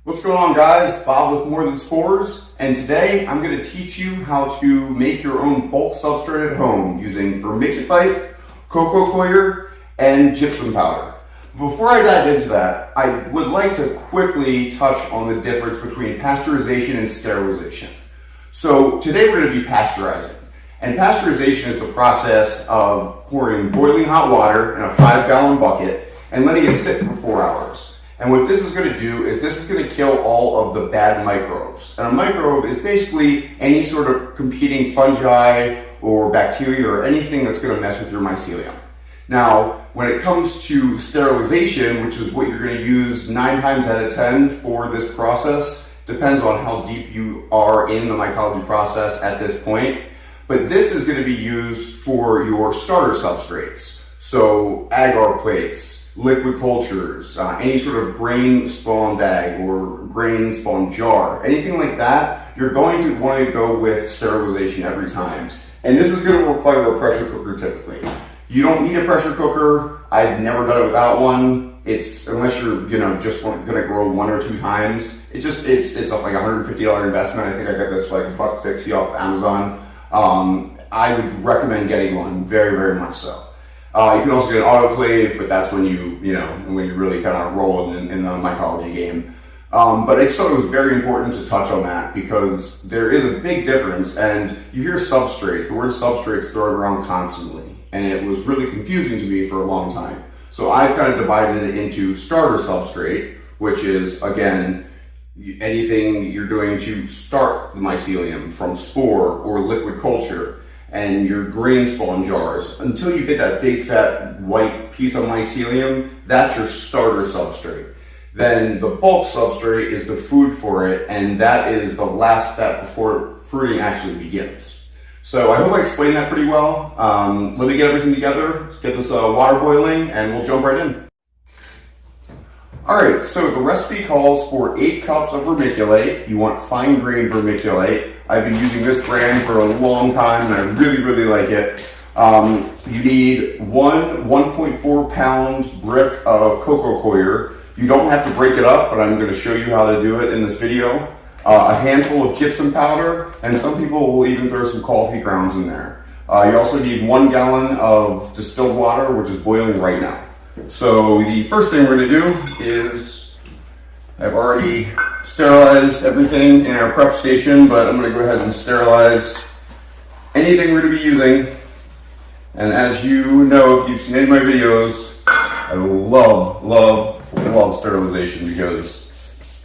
What's going on, guys? Bob with More Than Spores, and today I'm going to teach you how to make your own bulk substrate at home using vermiculite, coco coir, and gypsum powder. Before I dive into that, I would like to quickly touch on the difference between pasteurization and sterilization. So today we're going to be pasteurizing, and pasteurization is the process of pouring boiling hot water in a 5-gallon bucket and letting it sit for 4 hours. And what this is going to do is this is going to kill all of the bad microbes. And a microbe is basically any sort of competing fungi or bacteria or anything that's going to mess with your mycelium. Now, when it comes to sterilization, which is what you're going to use 9 times out of 10 for this process, depends on how deep you are in the mycology process at this point. But this is going to be used for your starter substrates. So agar plates, liquid cultures, any sort of grain spawn bag or grain spawn jar, anything like that, you're going to want to go with sterilization every time. And this is going to require a pressure cooker typically. You don't need a pressure cooker. I've never done it without one. It's, unless you're, just going to grow 1 or 2 times. It's like a $150 investment. I think I got this for like $1.60 off Amazon. I would recommend getting one, very, very much so. You can also get an autoclave, but that's when when you're really kind of rolling in the mycology game. But I just thought it was very important to touch on that because there is a big difference, and you hear substrate, the word substrate is thrown around constantly, and it was really confusing to me for a long time. So I've kind of divided it into starter substrate, which is, again, anything you're doing to start the mycelium from spore or liquid culture, and your grain spawn jars. Until you get that big fat white piece of mycelium, that's your starter substrate. Then the bulk substrate is the food for it, and that is the last step before fruiting actually begins. So I hope I explained that pretty well. Let me get everything together, get this water boiling, and we'll jump right in. Alright, so the recipe calls for 8 cups of vermiculite. You want fine grained vermiculite. I've been using this brand for a long time and I really, really like it. You need 1.4 pound brick of coco coir. You don't have to break it up, but I'm going to show you how to do it in this video. A handful of gypsum powder, and some people will even throw some coffee grounds in there. You also need 1 gallon of distilled water, which is boiling right now. So the first thing we're going to do is, I've already sterilized everything in our prep station, but I'm going to go ahead and sterilize anything we're going to be using. And as you know, if you've seen any of my videos, I love sterilization because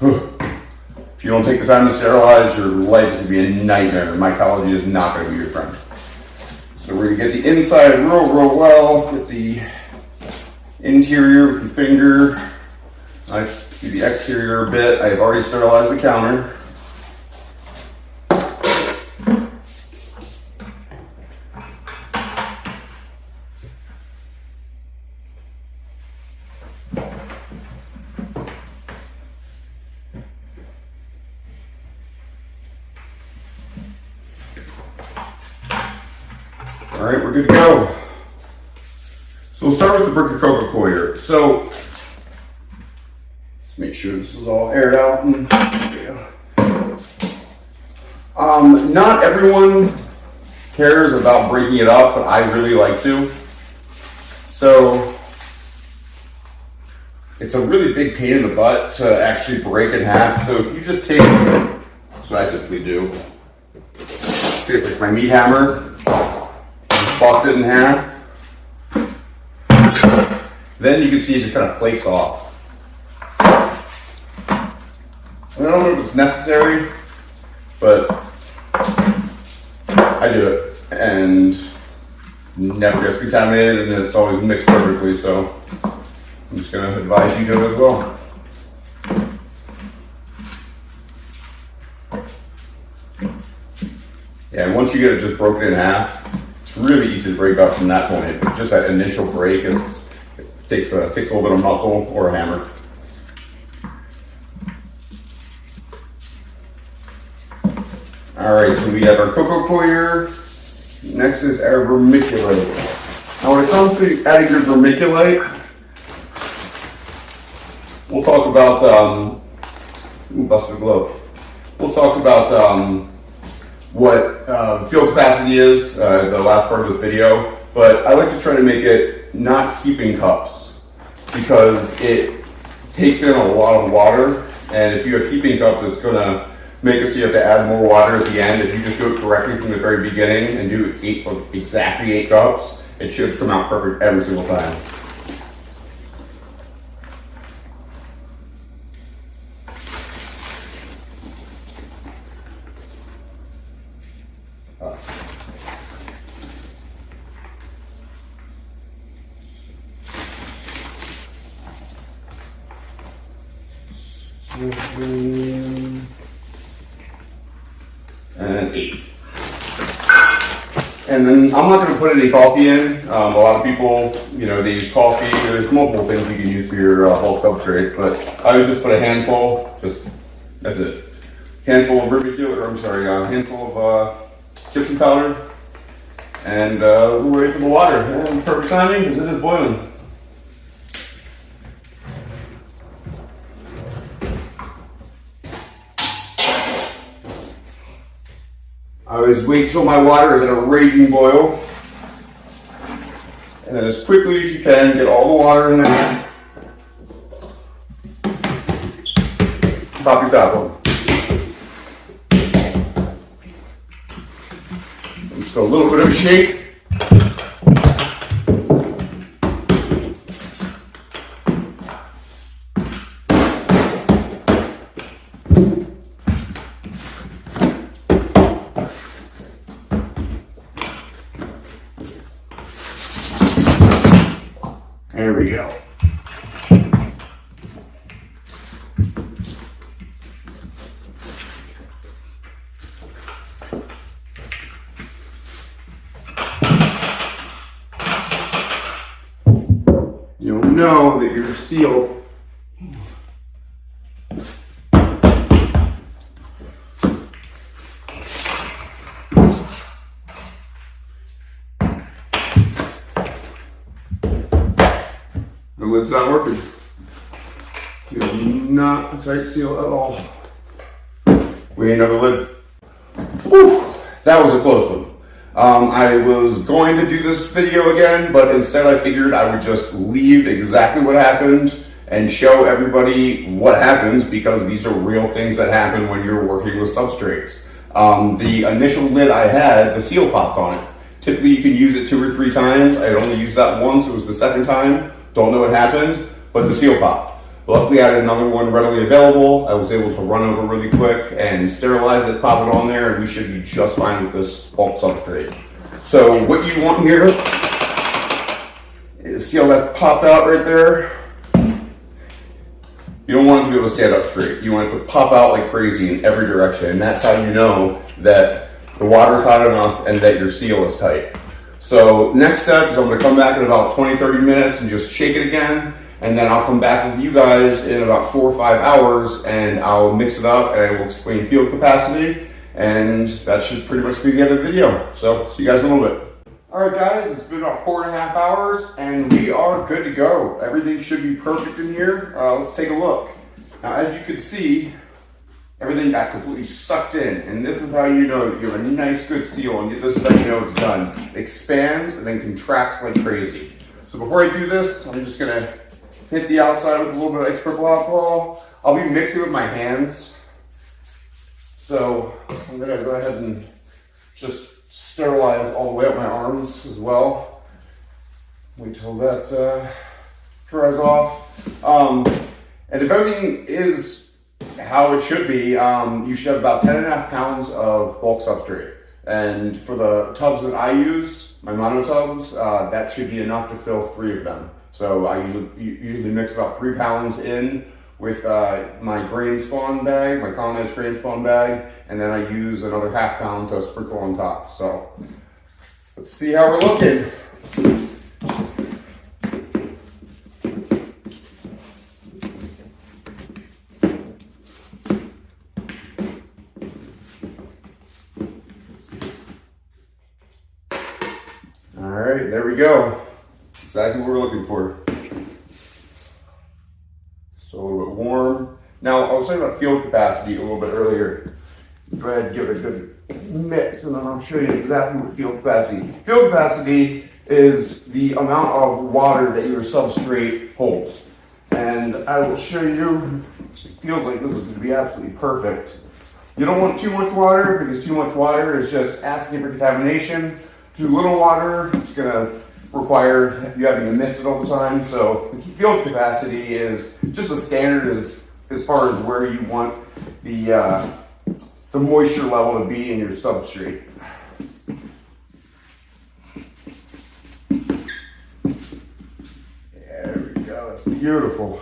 if you don't take the time to sterilize, your life is going to be a nightmare. Mycology is not going to be your friend. So we're going to get the inside real well, get the interior with your finger. I do the exterior a bit. I've already sterilized the counter. All right, we're good to go. So we'll start with the brick of coco coir. So let's make sure this is all aired out. And there we go. Not everyone cares about breaking it up, but I really like to. So it's a really big pain in the butt to actually break it in half. So if you just take, that's what I typically do. Take like my meat hammer, just bust it in half. Then you can see it just kind of flakes off. I don't know if it's necessary, but I do it, and never gets contaminated, and it's always mixed perfectly, so I'm just going to advise you to as well. Yeah, and once you get it just broken in half, it's really easy to break up from that point, but just that initial break takes a little bit of muscle or a hammer. All right, so we have our coco coir. Next is our vermiculite. Now when it comes to adding your vermiculite, we'll talk about Ooh, busted a glove. We'll talk about what field capacity is, the last part of this video, but I like to try to make it not heaping cups because it takes in a lot of water, and if you have heaping cups, it's going to make it so you have to add more water at the end. If you just do it correctly from the very beginning and do exactly 8 cups, it should come out perfect every single time. And 8. And then I'm not going to put any coffee in. A lot of people, they use coffee. There's multiple things you can use for your bulk substrate, but I always just put a handful. That's it. Handful of handful of gypsum powder, and we'll wait for the water. And perfect timing because it is boiling. I always wait till my water is at a raging boil, and then as quickly as you can, get all the water in there. Pop your top on. Just a little bit of a shake. There we go. You'll know that your seal the lid's not working. You do not tight seal at all. We need another lid. Whew, that was a close one. I was going to do this video again, but instead I figured I would just leave exactly what happened and show everybody what happens, because these are real things that happen when you're working with substrates. The initial lid I had, the seal popped on it. Typically you can use it 2 or 3 times. I only used that once, it was the second time. Don't know what happened, but the seal popped. Luckily I had another one readily available. I was able to run over really quick and sterilize it, pop it on there, and we should be just fine with this bulk substrate. So what you want here is seal that's popped out right there. You don't want it to be able to stand up straight. You want it to pop out like crazy in every direction, and that's how you know that the water's hot enough and that your seal is tight. So next step is I'm going to come back in about 20-30 minutes and just shake it again, and then I'll come back with you guys in about 4 or 5 hours and I'll mix it up and I will explain field capacity, and that should pretty much be the end of the video. So see you guys in a little bit. Alright guys, it's been about 4.5 hours and we are good to go. Everything should be perfect in here. Let's take a look. Now as you can see, everything got completely sucked in, and this is how you know that you have a nice good seal, and this is how you know it's done. It expands and then contracts like crazy. So before I do this, I'm just gonna hit the outside with a little bit of isopropyl alcohol. I'll be mixing with my hands. So I'm gonna go ahead and just sterilize all the way up my arms as well. Wait till that dries off. And if everything is how it should be, you should have about 10.5 pounds of bulk substrate. And for the tubs that I use, my mono tubs, that should be enough to fill 3 of them. So I usually mix about 3 pounds in with my grain spawn bag, my colonized grain spawn bag, and then I use another ½ pound to sprinkle on top. So let's see how we're looking. All right, there we go. Exactly what we're looking for. So a little bit warm. Now, I was talking about field capacity a little bit earlier. Go ahead and give it a good mix, and then I'll show you exactly what field capacity. Field capacity is the amount of water that your substrate holds. And I will show you, it feels like this is going to be absolutely perfect. You don't want too much water, because too much water is just asking for contamination. Too little water, it's going to require you having to mist it all the time. So the field capacity is just the standard as far as where you want the moisture level to be in your substrate. There we go, that's beautiful.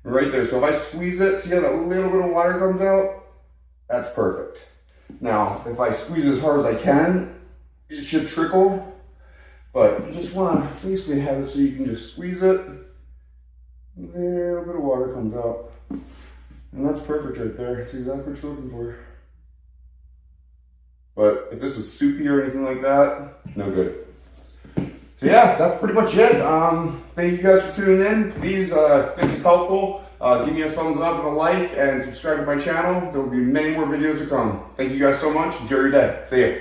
Right there, so if I squeeze it, see how that little bit of water comes out? That's perfect. Now, if I squeeze as hard as I can, it should trickle, but you just want to basically have it so you can just squeeze it, a little bit of water comes out. And that's perfect right there. It's exactly what you're looking for. But if this is soupy or anything like that, no good. So yeah, that's pretty much it. Thank you guys for tuning in. Please, if this is helpful, give me a thumbs up and a like, and subscribe to my channel. There will be many more videos to come. Thank you guys so much. Enjoy your day. See ya.